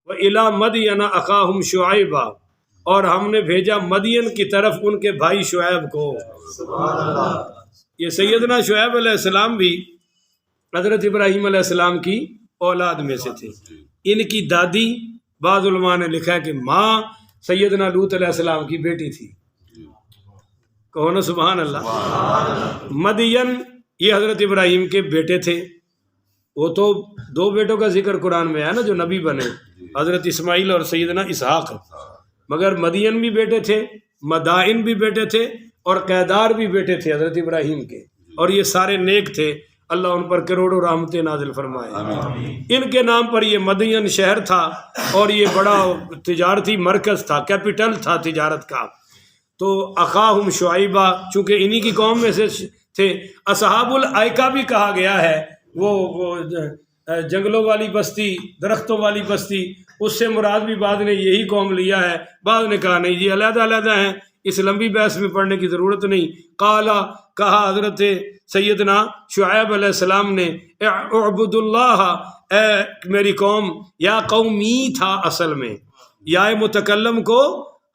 وَإِلَىٰ مَدْيَنَ أَخَاهُمْ شُعَيْبًا، اور ہم نے بھیجا مدین کی طرف ان کے بھائی شعیب کو۔ یہ سیدنا شعیب علیہ السلام بھی حضرت ابراہیم علیہ السلام کی اولاد میں سے تھے۔ ان کی دادی بعض علماء نے لکھا ہے کہ ماں سیدنا لوط علیہ السلام کی بیٹی تھی۔ کہو نا سبحان اللہ۔ مدین یہ حضرت ابراہیم کے بیٹے تھے۔ وہ تو دو بیٹوں کا ذکر قرآن میں ہے نا جو نبی بنے، حضرت اسماعیل اور سیدنا اسحاق، مگر مدین بھی بیٹے تھے، مدائن بھی بیٹے تھے، اور قیدار بھی بیٹے تھے حضرت ابراہیم کے، اور یہ سارے نیک تھے، اللہ ان پر کروڑوں رحمتیں نازل فرمائے۔ ان کے نام پر یہ مدین شہر تھا، اور یہ بڑا تجارتی مرکز تھا، کیپٹل تھا تجارت کا۔ تو اخاہم شعیبہ چونکہ انہی کی قوم میں سے تھے، اصحاب الایکہ بھی کہا گیا ہے، وہ جنگلوں والی بستی، درختوں والی بستی، اس سے مراد بھی بعض نے یہی قوم لیا ہے، بعض نے کہا نہیں جی علیحدہ علیحدہ ہیں، اس لمبی بحث میں پڑھنے کی ضرورت نہیں۔ قالا کہا حضرت سیدنا شعیب علیہ السلام نے، اعبد اللہ، اے میری قوم، یا قومی تھا اصل میں، یا متکلم کو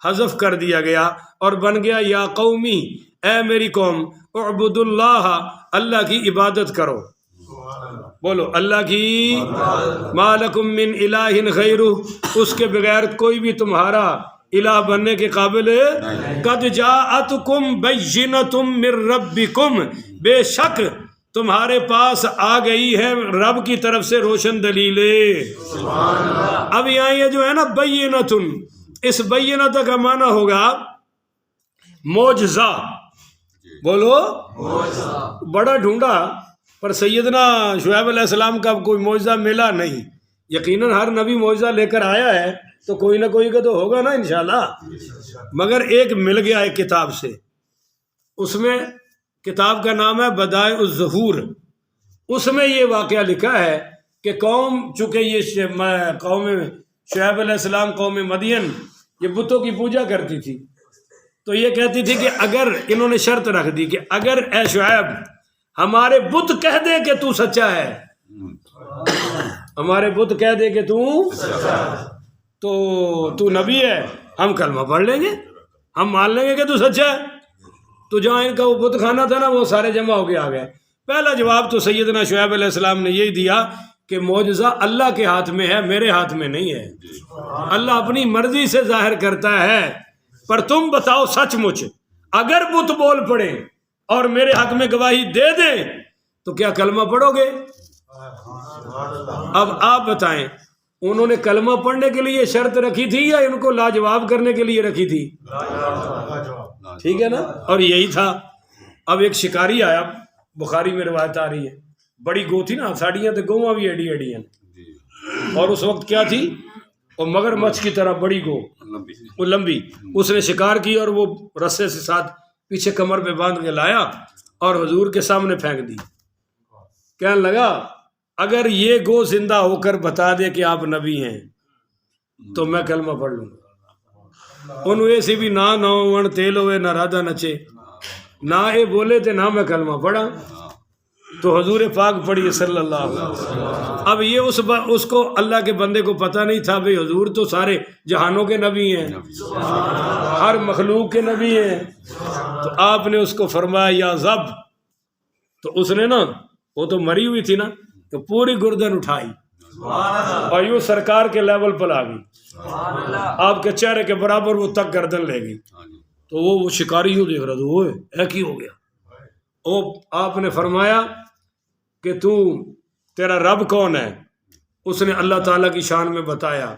حذف کر دیا گیا اور بن گیا یا قومی، اے میری قوم، اعبد اللہ، اللہ کی عبادت کرو، بولو اللہ کی، ما لکم من الہ غیرہ، اس کے بغیر کوئی بھی تمہارا الہ بننے کے قابل ہے۔ قد جاءتکم بینۃ من ربکم، بے شک تمہارے پاس آ گئی ہے رب کی طرف سے روشن دلیلیں۔ اب یہاں یہ جو ہے نا بینۃ، اس بینۃ کا معنی ہوگا معجزہ، بولو بڑا ڈھونڈا پر سیدنا شعیب علیہ السلام کا کوئی معجزہ ملا نہیں۔ یقیناً ہر نبی معجزہ لے کر آیا ہے تو کوئی نہ کوئی کا تو ہوگا نا انشاءاللہ، مگر ایک مل گیا ہے کتاب سے، اس میں کتاب کا نام ہے بدائع الظہور۔ اس میں یہ واقعہ لکھا ہے کہ قوم، چونکہ یہ قوم شعیب علیہ السلام، قوم مدین، یہ بتوں کی پوجا کرتی تھی، تو یہ کہتی تھی کہ اگر، انہوں نے شرط رکھ دی کہ اگر اے شعیب ہمارے بت کہہ دے کہ تو سچا ہے، ہمارے بت کہہ دے کہ تو نبی ہے، ہم کلمہ پڑھ لیں گے، ہم مان لیں گے کہ تو سچا ہے۔ تو جہاں ان کا وہ بت خانہ تھا نا، وہ سارے جمع ہو کے آ گئے۔ پہلا جواب تو سیدنا شعیب علیہ السلام نے یہی دیا کہ معجزہ اللہ کے ہاتھ میں ہے، میرے ہاتھ میں نہیں ہے، اللہ اپنی مرضی سے ظاہر کرتا ہے، پر تم بتاؤ سچ مچ، اگر بت بول پڑے اور میرے حق میں گواہی دے دیں تو کیا کلمہ پڑھو گے؟ اب آپ بتائیں، انہوں نے کلمہ پڑھنے کے لیے شرط رکھی تھی یا ان کو لاجواب کرنے کے لیے رکھی تھی؟ ٹھیک ہے نا، اور یہی تھا۔ اب ایک شکاری آیا، بخاری میں روایت آ رہی ہے، بڑی گو تھی نا، ساڑیاں تو گواں بھی ایڈی ایڈی ہیں، اور اس وقت کیا تھی، وہ مگر مچھ کی طرح بڑی گو، وہ لمبی، اس نے شکار کی اور وہ رسے سے ساتھ پیچھے کمر پہ باندھ کے لایا اور حضور کے سامنے پھینک دی۔ کہنے لگا اگر یہ گو زندہ ہو کر بتا دے کہ آپ نبی ہیں تو میں کلمہ پڑھ لوں گا۔ انہوں ایسی بھی نہ ون تیل ہوئے نہ رادہ نچے، نہ اے بولے تھے نہ میں کلمہ پڑھا، تو حضور پاک پڑھیے صلی اللہ علیہ وسلم۔ اب یہ اس کو اللہ کے بندے کو پتہ نہیں تھا بھئی حضور تو سارے جہانوں کے نبی ہیں، ہر مخلوق کے نبی ہیں، تو آپ نے اس کو فرمایا یا زب، تو اس نے نا، وہ تو مری ہوئی تھی نا، تو پوری گردن اٹھائی اور یوں سرکار کے لیول پر آ گئی، آپ کے چہرے کے برابر وہ تک گردن لے گئی۔ تو وہ شکاری یوں دیکھ رہا تھا، وہ ایک ہی ہو گیا۔ آپ نے فرمایا کہ تیرا رب کون ہے؟ اس نے اللہ تعالیٰ کی شان میں بتایا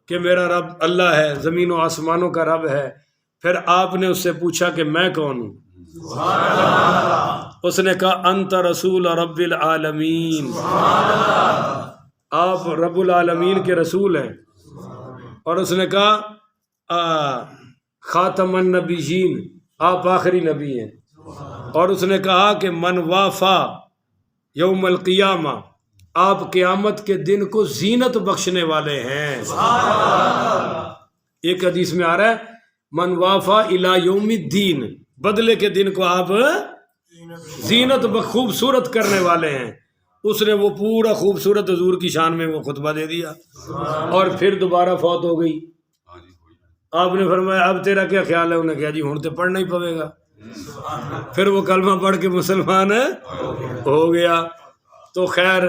کہ میرا رب اللہ ہے، زمین و آسمانوں کا رب ہے۔ پھر آپ نے اس سے پوچھا کہ میں کون ہوں؟ اس نے کہا انت رسول رب العالمین، آپ رب العالمین کے رسول ہیں۔ اور اس نے کہا خاتم النبیین، آپ آخری نبی ہیں۔ اور اس نے کہا کہ من وافا یوم القیامہ، آپ قیامت کے دن کو زینت بخشنے والے ہیں۔ ایک حدیث میں آ رہا ہے من وافا الی یوم الدین، بدلے کے دن کو آپ زینت خوبصورت کرنے والے ہیں۔ اس نے وہ پورا خوبصورت حضور کی شان میں وہ خطبہ دے دیا اور پھر دوبارہ فوت ہو گئی. آپ نے فرمایا اب تیرا کیا خیال ہے؟ انہوں نے کہا جی ہوں تو پڑھنا ہی پڑے گا. پھر وہ کلمہ پڑھ کے مسلمان ہو گیا. تو خیر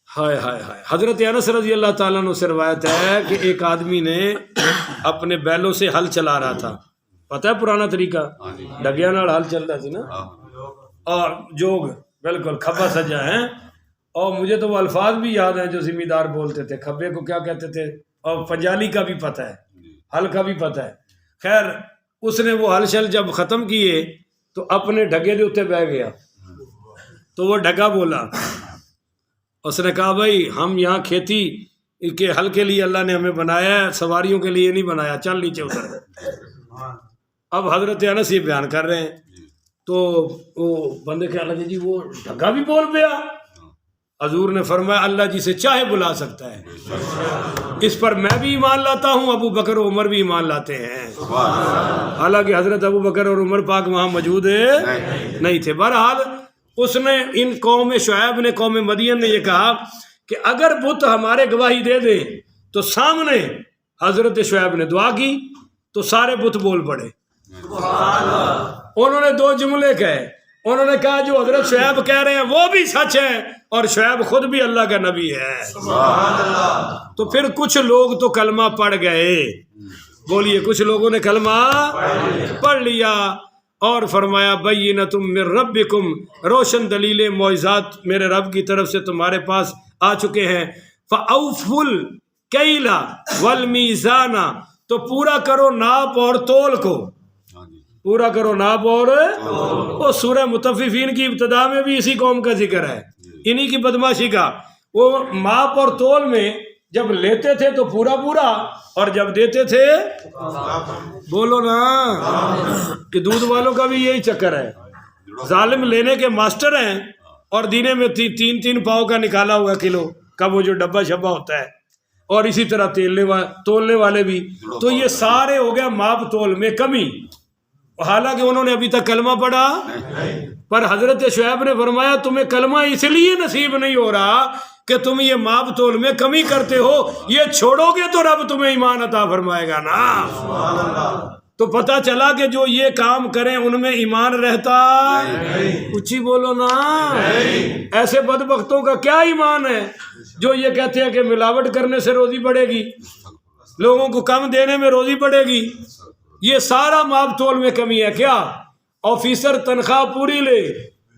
ہائے ہائے ہائے. حضرت انس رضی اللہ تعالیٰ عنہ سے روایت ہے کہ ایک آدمی نے اپنے بیلوں سے ہل چلا رہا تھا. پتہ ہے پرانا طریقہ، ڈگیا نال ہل چل رہا تھی نا، اور جوگ بالکل کھبا سجا ہے. اور مجھے تو وہ الفاظ بھی یاد ہیں جو زمیندار بولتے تھے. کھبے کو کیا کہتے تھے؟ اور پنجالی کا بھی پتہ ہے، ہل کا بھی پتہ ہے. خیر اس نے وہ ہل شل جب ختم کیے تو اپنے ڈھگے دے اتنے بہ گیا. تو وہ ڈھگا بولا، اس نے کہا بھائی ہم یہاں کھیتی کے ہل کے لیے اللہ نے ہمیں بنایا ہے، سواریوں کے لیے نہیں بنایا، چل نیچے اتر. اب حضرت انس یہ بیان کر رہے ہیں تو وہ بندے کہنے لگے جی وہ ڈھگا بھی بول پیا. حضور نے فرمایا اللہ جسے چاہے بلا سکتا ہے. اس پر میں بھی ایمان لاتا ہوں، ابو بکر و عمر بھی ایمان لاتے ہیں، حالانکہ حضرت ابو بکر اور عمر پاک وہاں موجود نہیں تھے. بہرحال اس نے ان قوم شعیب نے، قوم مدین نے یہ کہا کہ اگر بت ہمارے گواہی دے دیں تو سامنے حضرت شعیب نے دعا کی تو سارے بت بول پڑے. انہوں نے دو جملے کہے. انہوں نے کہا جو حضرت شعیب کہہ رہے ہیں وہ بھی سچ ہے اور شعیب خود بھی اللہ کا نبی ہے. تو پھر کچھ لوگ تو کلمہ پڑھ گئے. بولیے کچھ لوگوں نے کلمہ پڑھ لیا اور فرمایا بینۃ من ربکم، روشن دلیل معجزات میرے رب کی طرف سے تمہارے پاس آ چکے ہیں. فاوفوا الکیل والمیزان، تو پورا کرو ناپ اور تول کو، پورا کرو ناپ اور وہ سورہ مطففین کی ابتدا میں بھی اسی قوم کا ذکر ہے، انہی کی بدماشی کا. وہ ماپ اور تول میں جب لیتے تھے تو پورا پورا اور جب دیتے تھے بولو نا کہ دودھ والوں کا بھی یہی چکر ہے. ظالم لینے کے ماسٹر ہیں اور دینے میں تین تین پاؤ کا نکالا ہوا کلو کا وہ جو ڈبہ شبہ ہوتا ہے، اور اسی طرح تولنے والے بھی. تو یہ سارے ہو گیا ماپ تول میں کمی. حالانکہ انہوں نے ابھی تک کلمہ پڑھا، پر حضرت شعیب نے فرمایا تمہیں کلمہ اس لیے نصیب نہیں ہو رہا کہ تم یہ ماپ تول میں کمی کرتے ہو، یہ چھوڑو گے تو رب تمہیں ایمان عطا فرمائے گا نا. تو پتہ چلا کہ جو یہ کام کریں ان میں ایمان رہتا اچھی بولو نا. ایسے بدبختوں کا کیا ایمان ہے جو یہ کہتے ہیں کہ ملاوٹ کرنے سے روزی بڑھے گی، لوگوں کو کم دینے میں روزی بڑھے گی. یہ سارا ماپ تول میں کمی ہے. کیا آفیسر تنخواہ پوری لے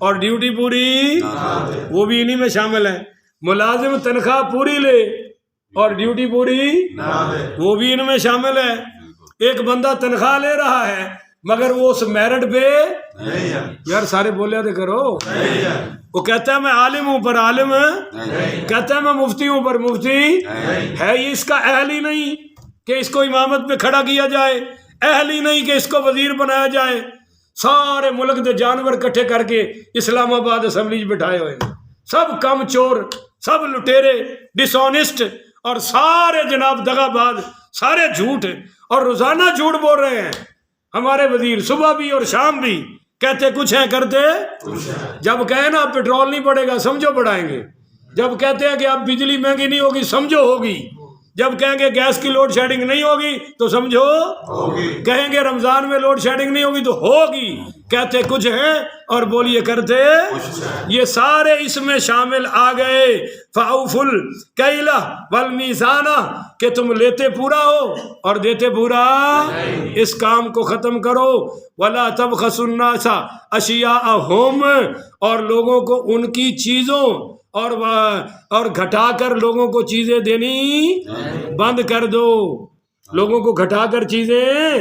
اور ڈیوٹی پوری، وہ بھی انہی میں شامل ہے. ملازم تنخواہ پوری لے اور ڈیوٹی پوری، وہ بھی ان میں شامل ہے. ایک بندہ تنخواہ لے رہا ہے مگر وہ اس میرٹ پہ، یار سارے بولے تھے کرو، وہ کہتا ہے میں عالم ہوں پر عالم، کہتا ہے میں مفتی ہوں پر مفتی ہے. یہ اس کا اہل ہی نہیں کہ اس کو امامت پہ کھڑا کیا جائے، اہل ہی نہیں کہ اس کو وزیر بنایا جائے. سارے ملک دے جانور کٹھے کر کے اسلام آباد اسمبلی بٹھائے ہوئے ہیں، سب کم چور، سب لٹیرے، ڈس آنیسٹ، اور سارے جناب دغا باز، سارے جھوٹ، اور روزانہ جھوٹ بول رہے ہیں. ہمارے وزیر صبح بھی اور شام بھی کہتے کچھ ہیں کرتے. جب کہیں نا پیٹرول نہیں پڑے گا سمجھو بڑھائیں گے، جب کہتے ہیں کہ اب بجلی مہنگی نہیں ہوگی سمجھو ہوگی، جب کہیں گے گیس کی لوڈ شیڈنگ نہیں ہوگی تو سمجھو ہوگی، کہیں گے رمضان میں لوڈ شیڈنگ نہیں ہوگی تو ہوگی. کہتے کچھ ہیں اور بولیے کرتے. یہ سارے اس میں شامل آ گئے. فاوفوا الکیل والمیزان، کہ تم لیتے پورا ہو اور دیتے پورا. اس کام کو ختم کرو. ولا تبخسوا الناس اشیاءہم، اور لوگوں کو ان کی چیزوں اور گھٹا کر لوگوں کو چیزیں دینی بند کر دو. لوگوں کو گھٹا کر چیزیں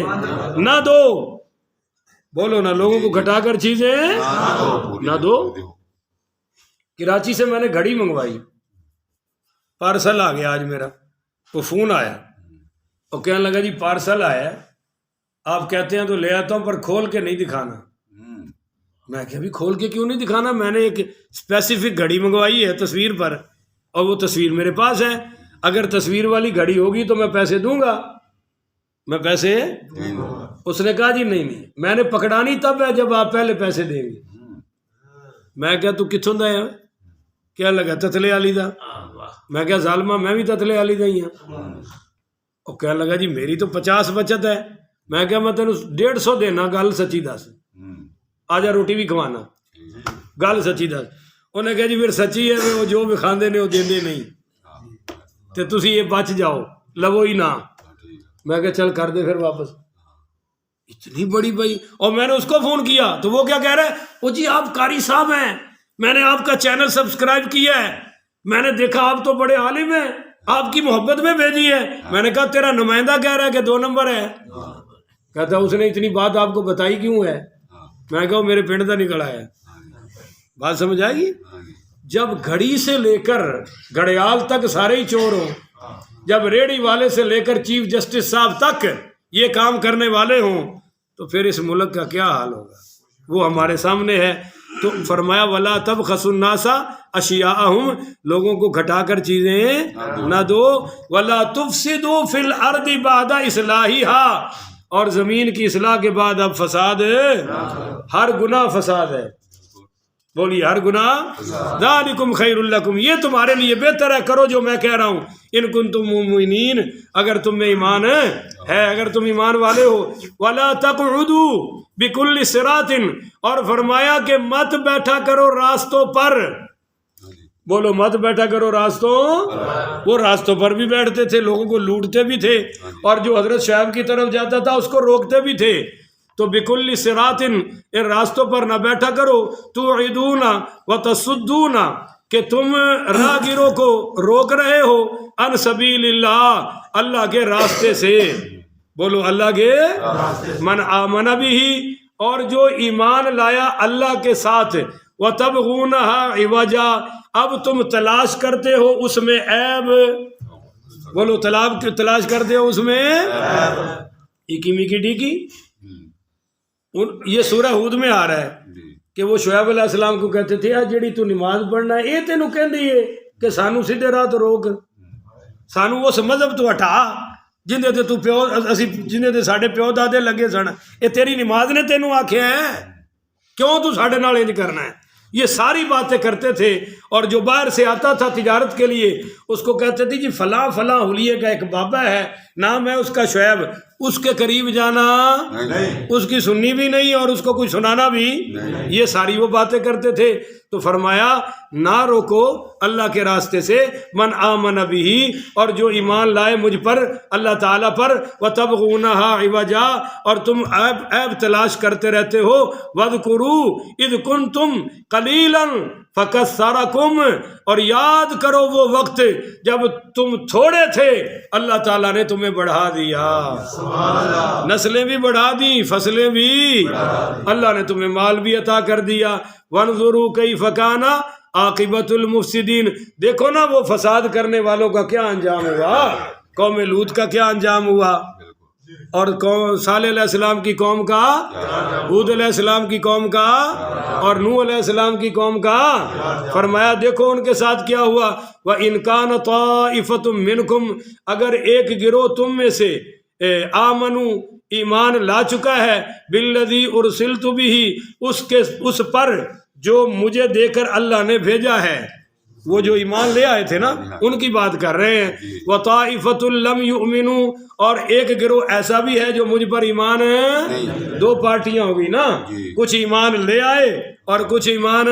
نہ دو. بولو نا، لوگوں کو گھٹا کر چیزیں نہ دو. کراچی سے میں نے گھڑی منگوائی، پارسل آ گیا آج میرا. وہ فون آیا اور کہنے لگا جی پارسل آیا، آپ کہتے ہیں تو لے آتا ہوں پر کھول کے نہیں دکھانا. میں کہ ابھی کھول کے کیوں نہیں دکھانا؟ میں نے ایک اسپیسیفک گھڑی منگوائی ہے تصویر پر، اور وہ تصویر میرے پاس ہے. اگر تصویر والی گھڑی ہوگی تو میں پیسے دوں گا، میں پیسے. اس نے کہا جی نہیں، میں نے پکڑانی تب ہے جب آپ پہلے پیسے دیں گے. میں کہا تو کتوں دا ہے؟ کہنے لگا تتلے والی دا۔ میں کہا ظالمہ میں بھی تتلے والی دا ہی ہوں۔ وہ کہنے لگا جی میری تو 50 بچت ہے۔ میں کہا میں تینوں 150 دینا، گل سچی دس، آ جا روٹی بھی کھوانا، گل سچی دس۔ انہیں کہا جی پھر سچی ہے وہ جو بھی کھاندے نے وہ دیندے نہیں تے تسی یہ بچ جاؤ لو ہی نہ۔ میں کہا چل کر دے پھر واپس۔ اتنی بڑی بھائی، اور میں نے اس کو فون کیا تو وہ کیا کہہ رہا ہے، وہ جی آپ قاری صاحب ہیں، میں نے آپ کا چینل سبسکرائب کیا ہے، میں نے دیکھا آپ تو بڑے عالم ہیں، آپ کی محبت میں بھیجی ہے۔ میں نے کہا تیرا نمائندہ کہہ رہا ہے کہ 2 نمبر ہے۔ کہتا اس نے اتنی بات آپ کو بتائی کیوں ہے؟ میں کہا میرے پنڈ دا نکل آیا۔ بات سمجھ آئے گی؟ جب گھڑی سے لے کر گھڑیال تک سارے ہی چور ہوں، جب ریڑھی والے سے لے کر چیف جسٹس صاحب تک یہ کام کرنے والے ہوں، تو پھر اس ملک کا کیا حال ہوگا؟ وہ ہمارے سامنے ہے۔ تو فرمایا وَلَا تَبْخَسُوا النَّاسَ أَشْيَاءَهُمْ، لوگوں کو گھٹا کر چیزیں نہ دو۔ وَلَا تُفْسِدُوا فِي الْأَرْضِ بَعْدَ إِصْلَاحِهَا، اور زمین کی اصلاح کے بعد اب فساد، ہر گناہ فساد ہے۔ بولیے ہر گناہ، ذالکم خیر لکم، یہ تمہارے لیے بہتر ہے، کرو جو میں کہہ رہا ہوں، ان کنتم مؤمنین، اگر تم میں ایمان ہے، اگر تم ایمان والے ہو۔ ولا تقعدوا بکل صراط، اور فرمایا کہ مت بیٹھا کرو راستوں پر۔ بولو مت بیٹھا کرو راستوں، وہ راستوں پر بھی بیٹھتے تھے، لوگوں کو لوٹتے بھی تھے، اور جو حضرت شعیب کی طرف جاتا تھا اس کو روکتے بھی تھے۔ تو بکل صراط، ان راستوں پر نہ بیٹھا کرو، توعدون وتصدون، کہ تم راہگیروں کو روک رہے ہو، عن سبیل اللہ، اللہ کے راستے سے۔ بولو اللہ کے، من آمن بھی، اور جو ایمان لایا اللہ کے ساتھ، وتبغونها عوجا، اب تم تلاش کرتے ہو اس میں عیب۔ بولو تلاش کرتے ہو اس میں ایکی میکی ڈیکی۔ یہ سورہ ہود میں آ رہا ہے کہ وہ شعیب علیہ السلام کو کہتے تھے جیڑی تو نماز پڑھنا ہے یہ تینوں کہندی ہے کہ سانو سیدھے راہ تو روک، سانو اس مذہب تو ہٹا جندے تے تو پیو اسی جندے تے ساڈے پیو دادے لگے سن، یہ تیری نماز نے تینوں آکھیا ہے، کیوں تو ساڈے نال انج کرنا ہے؟ یہ ساری باتیں کرتے تھے۔ اور جو باہر سے آتا تھا تجارت کے لیے اس کو کہتے تھے جی فلاں فلاں حلیے کا ایک بابا ہے، نام ہے اس کا شعیب، اس کے قریب جانا اس کی سننی بھی نہیں اور اس کو کچھ سنانا بھی، یہ ساری وہ باتیں کرتے تھے۔ تو فرمایا نہ روکو اللہ کے راستے سے، من آمن بھی، اور جو ایمان لائے مجھ پر، اللہ تعالیٰ پر، وتبغونها عوجا، اور تم عیب تلاش کرتے رہتے ہو، وَاذْكُرُوا اِذْ كُنْتُمْ قَلِيلًا فَكَثَّرَكُمْ، اور یاد کرو وہ وقت جب تم تھوڑے تھے اللہ تعالیٰ نے تمہیں بڑھا دیا، نسلیں بھی بڑھا دی، فصلیں بھی، اللہ نے تمہیں مال بھی عطا کر دیا۔ وَانظُرُوا كَيْفَ كَانَ عَاقِبَةُ الْمُفْسِدِينَ، دیکھو نا وہ فساد کرنے والوں کا کیا انجام ہوا، قوم لوط کا کیا انجام ہوا، اور صالح علیہ السلام کی قوم کا، ہود علیہ السلام کی قوم کا، اور نوح علیہ السلام کی قوم کا۔ فرمایا دیکھو ان کے ساتھ کیا ہوا۔ وَإِنْ كَانَ طَائِفَةٌ مِّنْكُمْ، اگر ایک گروہ تم میں سے آمنو ایمان لا چکا ہے، بالذی ارسلت بہ، اس پر جو مجھے دے کر اللہ نے بھیجا ہے، وہ جو ایمان لے آئے تھے نا ان کی بات کر رہے ہیں۔ وَطَائِفَةٌ لَمْ يُؤْمِنُوا، اور ایک گروہ ایسا بھی ہے جو مجھ پر ایمان ہے، دو پارٹیاں ہوگی نا، کچھ ایمان لے آئے اور کچھ ایمان،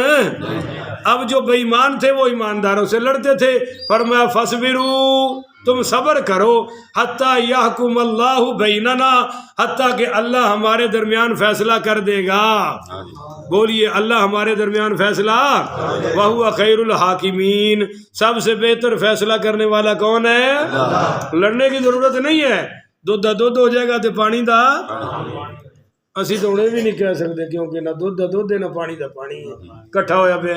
اب جو بے ایمان تھے وہ ایمانداروں سے لڑتے تھے۔ فرمایا فَاصْبِرُوا، تم صبر کرو، حتیٰ یحکم اللہ بیننا، حتیٰ کہ اللہ ہمارے درمیان فیصلہ کر دے گا۔ بولیے اللہ ہمارے درمیان فیصلہ، وَهُوَ خَيْرُ الْحَاكِمِينَ، سب سے بہتر فیصلہ کرنے والا کون ہے؟ لڑنے کی ضرورت نہیں ہے، دودھ دا دودھ ہو جائے گا تو پانی دا، اسی تو انہیں بھی نہیں کہہ سکتے کیونکہ نہ دودھ دا دودھ ہے نہ پانی دا پانی ہے، کٹھا ہویا پہ۔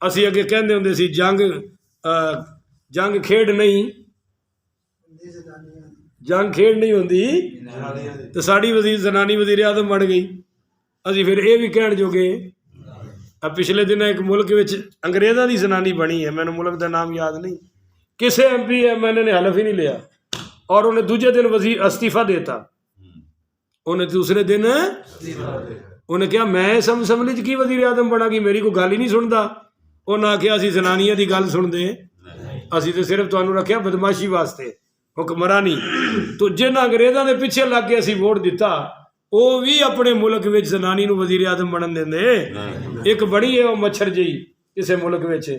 اسی اگے کہندے ہوندے سی جنگ کھیڈ نہیں، جنگ کھیڈ نہیں ہوندی تو ساڑی زنانی وزیر اعظم بن گئی۔ اسی پھر یہ بھی کہن جو گے، اب پچھلے دن ایک ملک وچ انگریزاں دی زنانی بنی ہے، میں نے ملک دا نام یاد نہیں، کسے ایم پی ہے میں نے حلف ہی نہیں لیا، اور انہیں دوسرے دن وزیر استعفیٰ دیتا، انہیں دوسرے دن انہیں کیا میں اسمبلی کی وزیر اعظم بنا گی, میری کوئی گل ہی نہیں سنتا. انہیں آخیا اسی زنانیاں دی گل سن دے, اسی تو صرف تمہیں رکھیا بدماشی واسطے حکمرانی. تو جن انگریزاں دے پیچھے لگ کے اسی ووٹ دیتا وہ بھی اپنے ملک وچ زنانی نو وزیر اعظم بنن دیندے. ایک بڑی ہے وہ مچھر جی کسے ملک وچ,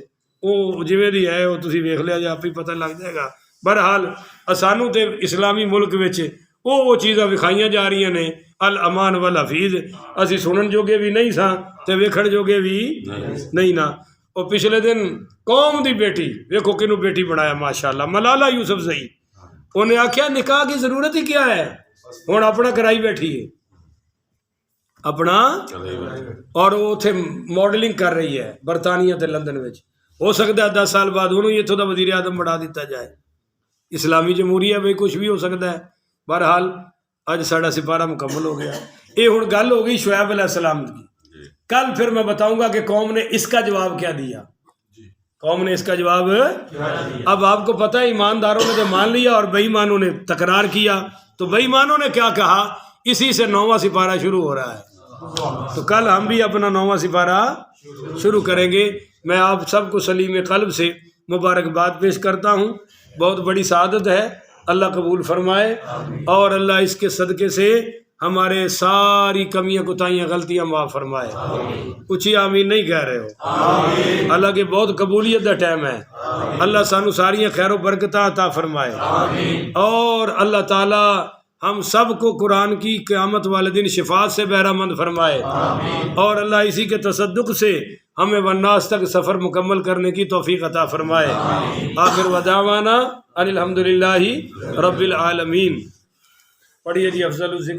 وہ جویں دی ہے وہ تسی ویکھ لیا جے آپ ہی پتہ لگ جائے گا. بہرحال سانو تے اسلامی ملک وچ وہ چیزاں وکھائیاں جا رہی نے الامان والحفیظ, اسی سنن جوگے بھی نہیں ساں تے ویکھن جوگے بھی نہیں نا. اور پچھلے دن قوم دی بیٹی ویکھو کنوں بیٹی بنایا ماشاءاللہ, ملالہ یوسفزئی. انہیں آخیا نکاح کی ضرورت ہی کیا ہے, ہوں اپنا کرائی بیٹھی ہے اپنا, اور وہ اتنے ماڈلنگ کر رہی ہے برطانیہ تے لندن وچ. ہو سکتا ہے 10 سال بعد انہوں اتوں کا وزیر اعظم بنا دیتا جائے. اسلامی جمہوریہ بھائی کچھ بھی ہو سکتا ہے. بہرحال اج ساڑا سپارہ مکمل ہو گیا. یہ ہوں گل ہو گئی شعیب علیہ السلام کی. کل پھر میں بتاؤں گا کہ قوم نے اس کا جواب کیا دیا. قوم نے اس کا جواب, اب آپ کو پتہ ہے ایمانداروں نے تو مان لیا اور بے ایمانوں نے تکرار کیا. تو بے ایمانوں نے کیا کہا, اسی سے 9واں سپارہ شروع ہو رہا ہے. تو کل ہم بھی اپنا 9واں سپارہ شروع کریں گے. میں آپ سب کو سلیم قلب سے مبارکباد پیش کرتا ہوں. بہت بڑی سعادت ہے, اللہ قبول فرمائے اور اللہ اس کے صدقے سے ہمارے ساری کمیاں کوتاہیاں غلطیاں معاف فرمائے. اچھی آمین نہیں کہہ رہے ہو؟ اللہ کے بہت قبولیت دا ٹائم ہے. اللہ سانو ساریاں خیر و برکتہ عطا فرمائے اور اللہ تعالی ہم سب کو قرآن کی قیامت والے دن شفاعت سے بہرہ مند فرمائے اور اللہ اسی کے تصدق سے ہمیں والناس تک سفر مکمل کرنے کی توفیق عطا فرمائے. آخر ودعوانا ان الحمدللہ رب العالمین. پڑھیے جی افضل الذکر